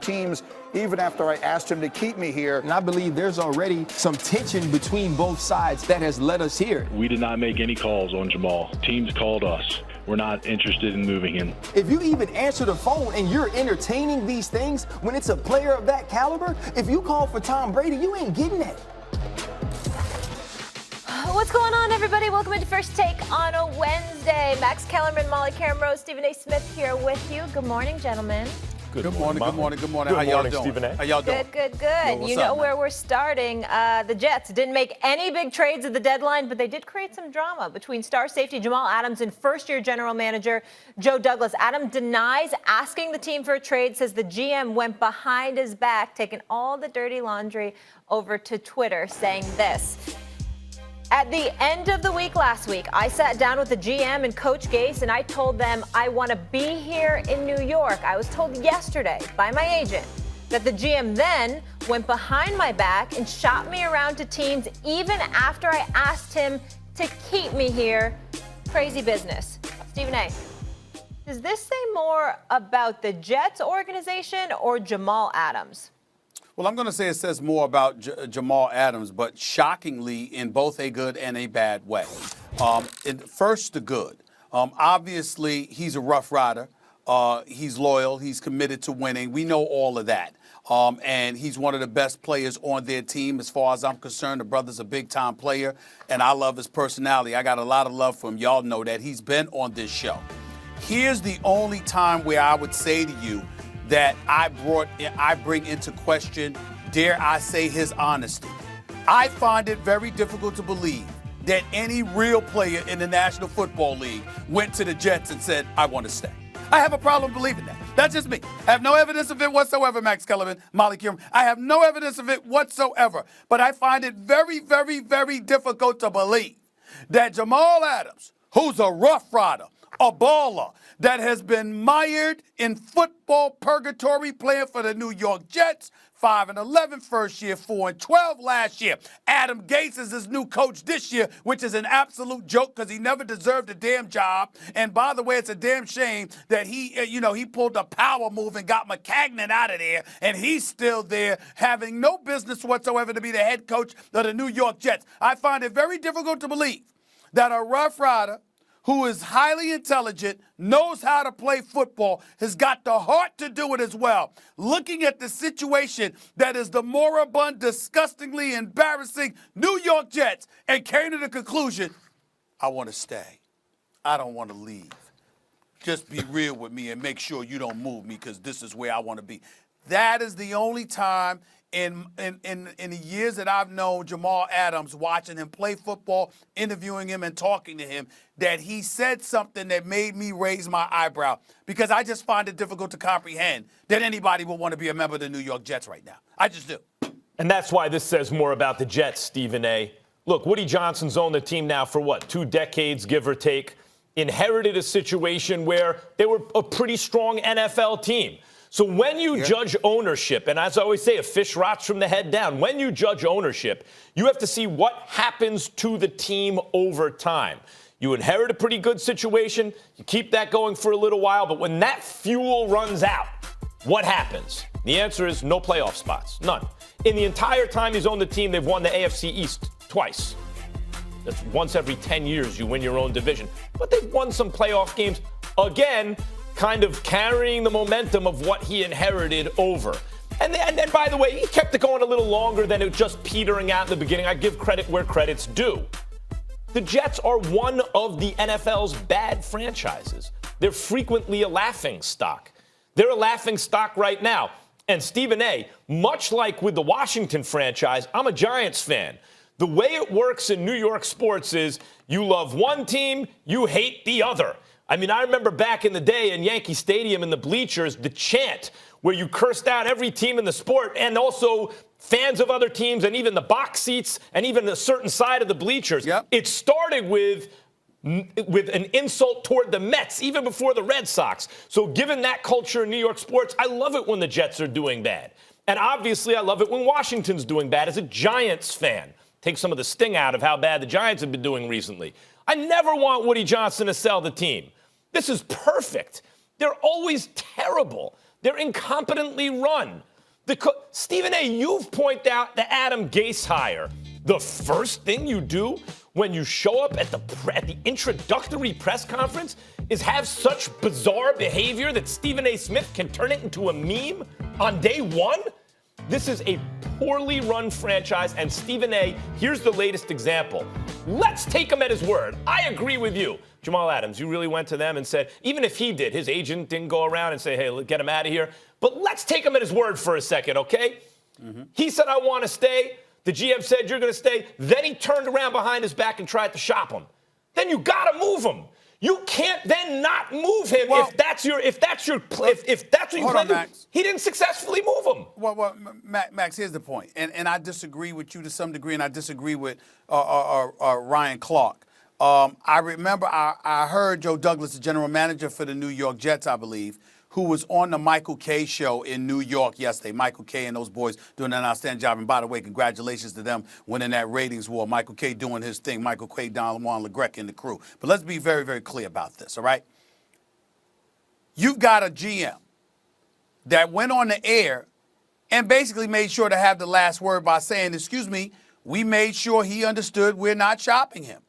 teams even after I asked him to keep me here. And I believe there's already some tension between both sides that has led us here. We did not make any calls on Jamal. Teams called us. We're not interested in moving him. If you even answer the phone and you're entertaining these things when it's a player of that caliber, if you call for Tom Brady, you ain't getting that. What's going on, everybody? Welcome into First Take on a Wednesday. Max Kellerman, Molly Cameron, Stephen A. Smith here with you. Good morning, gentlemen. Good morning. How y'all doing? Stephen A. How y'all doing? Good. Yo, You know where we're starting. The Jets didn't make any big trades at the deadline, but they did create some drama between star safety Jamal Adams and first-year general manager Joe Douglas. Adam denies asking the team for a trade, says the GM went behind his back, taking all the dirty laundry over to Twitter, saying this. At the end of the week last week, I sat down with the GM and Coach Gase, and I told them I want to be here in New York. I was told yesterday by my agent that the GM then went behind my back and shot me around to teams even after I asked him to keep me here. Crazy business. Stephen A., does this say more about the Jets organization or Jamal Adams? Well, I'm going to say it says more about Jamal Adams, but shockingly in both a good and a bad way. First, the good. Obviously, he's a rough rider. He's loyal. He's committed to winning. We know all of that. And he's one of the best players on their team. As far as I'm concerned, the brother's a big-time player, and I love his personality. I got a lot of love for him. Y'all know that. He's been on this show. Here's the only time where I would say to you that I bring into question, dare I say, his honesty. I find it very difficult to believe that any real player in the National Football League went to the Jets and said, I want to stay. I have a problem believing that. That's just me. I have no evidence of it whatsoever, Max Kellerman, Molly Cameron. I have no evidence of it whatsoever. But I find it very, very, very difficult to believe that Jamal Adams, who's a rough rider, a baller, that has been mired in football purgatory playing for the New York Jets, 5-11 first year, 4-12 last year. Adam Gase is his new coach this year, which is an absolute joke because he never deserved a damn job. And by the way, it's a damn shame that he pulled a power move and got McCagnon out of there, and he's still there, having no business whatsoever to be the head coach of the New York Jets. I find it very difficult to believe that a rough rider who is highly intelligent, knows how to play football, has got the heart to do it as well. Looking at the situation that is the moribund, disgustingly embarrassing New York Jets, and came to the conclusion, I want to stay. I don't want to leave. Just be real with me and make sure you don't move me because this is where I want to be. That is the only time in the years that I've known Jamal Adams, watching him play football, interviewing him and talking to him, that he said something that made me raise my eyebrow because I just find it difficult to comprehend that anybody would want to be a member of the New York Jets right now. I just do. And that's why this says more about the Jets, Stephen A. Look, Woody Johnson's owned the team now for, 2 decades, give or take. Inherited a situation where they were a pretty strong NFL team. So when you judge ownership, and as I always say, a fish rots from the head down, when you judge ownership, you have to see what happens to the team over time. You inherit a pretty good situation, you keep that going for a little while, but when that fuel runs out, what happens? The answer is no playoff spots, none. In the entire time he's owned the team, they've won the AFC East twice. That's once every 10 years you win your own division. But they've won some playoff games again, kind of carrying the momentum of what he inherited over. And then, by the way, he kept it going a little longer than it just petering out in the beginning. I give credit where credit's due. The Jets are one of the NFL's bad franchises. They're frequently a laughing stock. They're a laughing stock right now. And Stephen A., much like with the Washington franchise, I'm a Giants fan. The way it works in New York sports is you love one team, you hate the other. I mean, I remember back in the day in Yankee Stadium in the bleachers, the chant where you cursed out every team in the sport and also fans of other teams and even the box seats and even a certain side of the bleachers. Yep. It started with an insult toward the Mets, even before the Red Sox. So given that culture in New York sports, I love it when the Jets are doing bad. And obviously, I love it when Washington's doing bad as a Giants fan. Take some of the sting out of how bad the Giants have been doing recently. I never want Woody Johnson to sell the team. This is perfect. They're always terrible. They're incompetently run. Stephen A., you've pointed out the Adam Gase hire. The first thing you do when you show up at the introductory press conference is have such bizarre behavior that Stephen A. Smith can turn it into a meme on day one? This is a poorly run franchise, and Stephen A., here's the latest example. Let's take him at his word. I agree with you. Jamal Adams, you really went to them and said, even if he did, his agent didn't go around and say, hey, get him out of here. But let's take him at his word for a second, okay? He said, I want to stay. The GM said, you're going to stay. Then he turned around behind his back and tried to shop him. Then you got to move him. You can't then not move him if that's what you plan to do. He didn't successfully move him. Well, Max, here's the point, and I disagree with you to some degree, and I disagree with Ryan Clark. I remember I heard Joe Douglas, the general manager for the New York Jets, I believe, who was on the Michael Kay show in New York yesterday. Michael Kay and those boys doing an outstanding job. And by the way, congratulations to them winning that ratings war. Michael Kay doing his thing. Michael Kay, Don Juan LeGrec, and the crew. But let's be very, very clear about this, all right? You've got a GM that went on the air and basically made sure to have the last word by saying, excuse me, we made sure he understood we're not shopping him.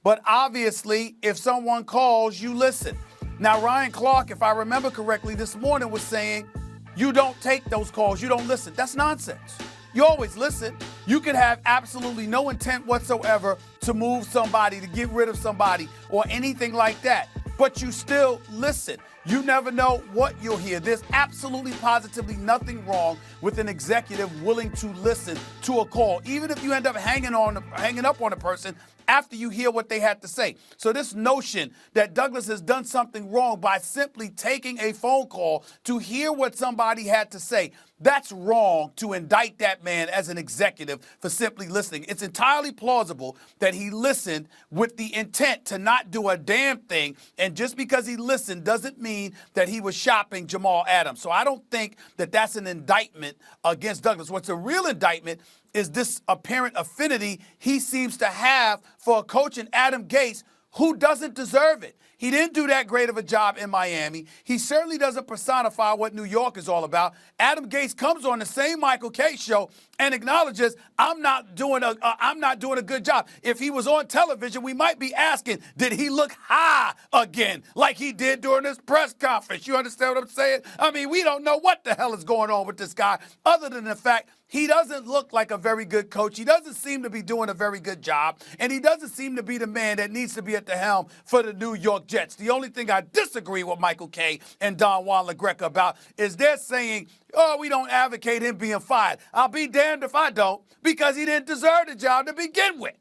But obviously, if someone calls, you listen. Now, Ryan Clark, if I remember correctly, this morning was saying, you don't take those calls, you don't listen. That's nonsense. You always listen. You can have absolutely no intent whatsoever to move somebody, to get rid of somebody, or anything like that. But you still listen. You never know what you'll hear. There's absolutely, positively nothing wrong with an executive willing to listen to a call, even if you end up hanging up on a person after you hear what they had to say. So this notion that Douglas has done something wrong by simply taking a phone call to hear what somebody had to say, that's wrong to indict that man as an executive for simply listening. It's entirely plausible that he listened with the intent to not do a damn thing, and just because he listened doesn't mean that he was shopping Jamal Adams. So I don't think that that's an indictment against Douglas. What's a real indictment is this apparent affinity he seems to have for a coach in Adam Gase who doesn't deserve it. He didn't do that great of a job in Miami. He certainly doesn't personify what New York is all about. Adam Gase comes on the same Michael Kay show and acknowledges, I'm not doing a good job. If he was on television, we might be asking, did he look high again like he did during this press conference? You understand what I'm saying? I mean, we don't know what the hell is going on with this guy other than the fact he doesn't look like a very good coach. He doesn't seem to be doing a very good job. And he doesn't seem to be the man that needs to be at the helm for the New York Jets. The only thing I disagree with Michael Kay and Don Juan LeGrec about is they're saying, oh, we don't advocate him being fired. I'll be damned if I don't, because he didn't deserve the job to begin with.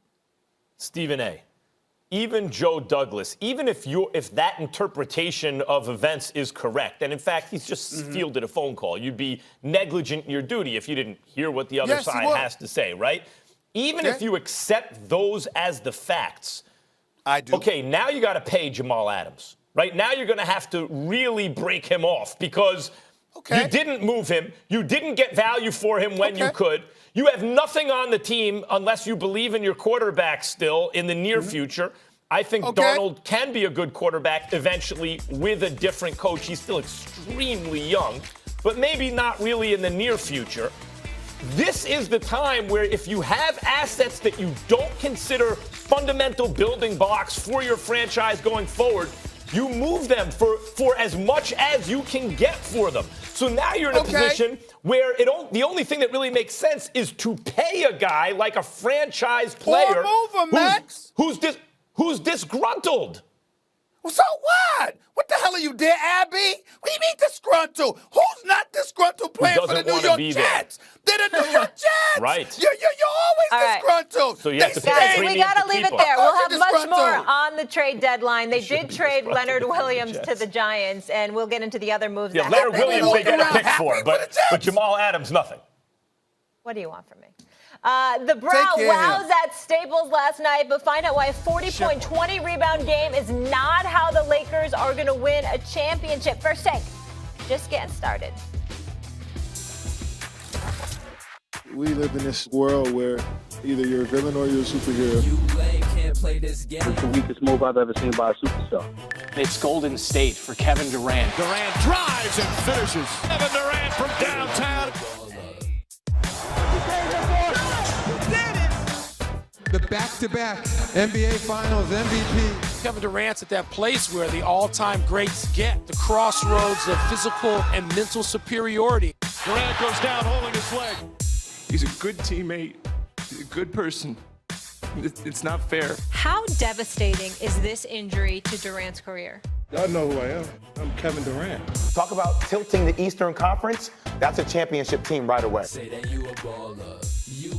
Stephen A., even Joe Douglas, even if that interpretation of events is correct, and in fact, he's just fielded a phone call, you'd be negligent in your duty if you didn't hear what the other side has to say, right? Even if you accept those as the facts, I do. Okay, now you got to pay Jamal Adams, right? Now you're going to have to really break him off because you didn't move him. You didn't get value for him when you could. You have nothing on the team unless you believe in your quarterback still in the near future. I think Darnold can be a good quarterback eventually with a different coach. He's still extremely young, but maybe not really in the near future. This is the time where if you have assets that you don't consider fundamental building blocks for your franchise going forward, you move them for as much as you can get for them. So now you're in a position where the only thing that really makes sense is to pay a guy like a franchise player who's disgruntled. Well, so what? What the hell are you there, Abby? What do you mean disgruntled? Who's not disgruntled playing for the New York Jets? They're the New York Jets. Right. You're always disgruntled. So you have to pay Guys, a premium we got to leave it there. We'll have much more disgruntled. on the trade deadline. They did trade Leonard Williams to the Giants, and we'll get into the other moves. Yeah, Leonard Williams they get a pick for, but Jamal Adams, nothing. What do you want from me? The Browns wows at Staples last night, but find out why a 40-point, 20-rebound game is not how the Lakers are going to win a championship. First take, just getting started. We live in this world where either you're a villain or you're a superhero. You can't play this game. It's the weakest move I've ever seen by a superstar. It's Golden State for Kevin Durant. Durant drives and finishes. Kevin Durant from downtown. The back-to-back NBA Finals MVP. Kevin Durant's at that place where the all-time greats get, the crossroads of physical and mental superiority. Durant goes down holding his leg. He's a good teammate. He's a good person. It's not fair. How devastating is this injury to Durant's career? Y'all know who I am. I'm Kevin Durant. Talk about tilting the Eastern Conference. That's a championship team right away. Say that you a baller. You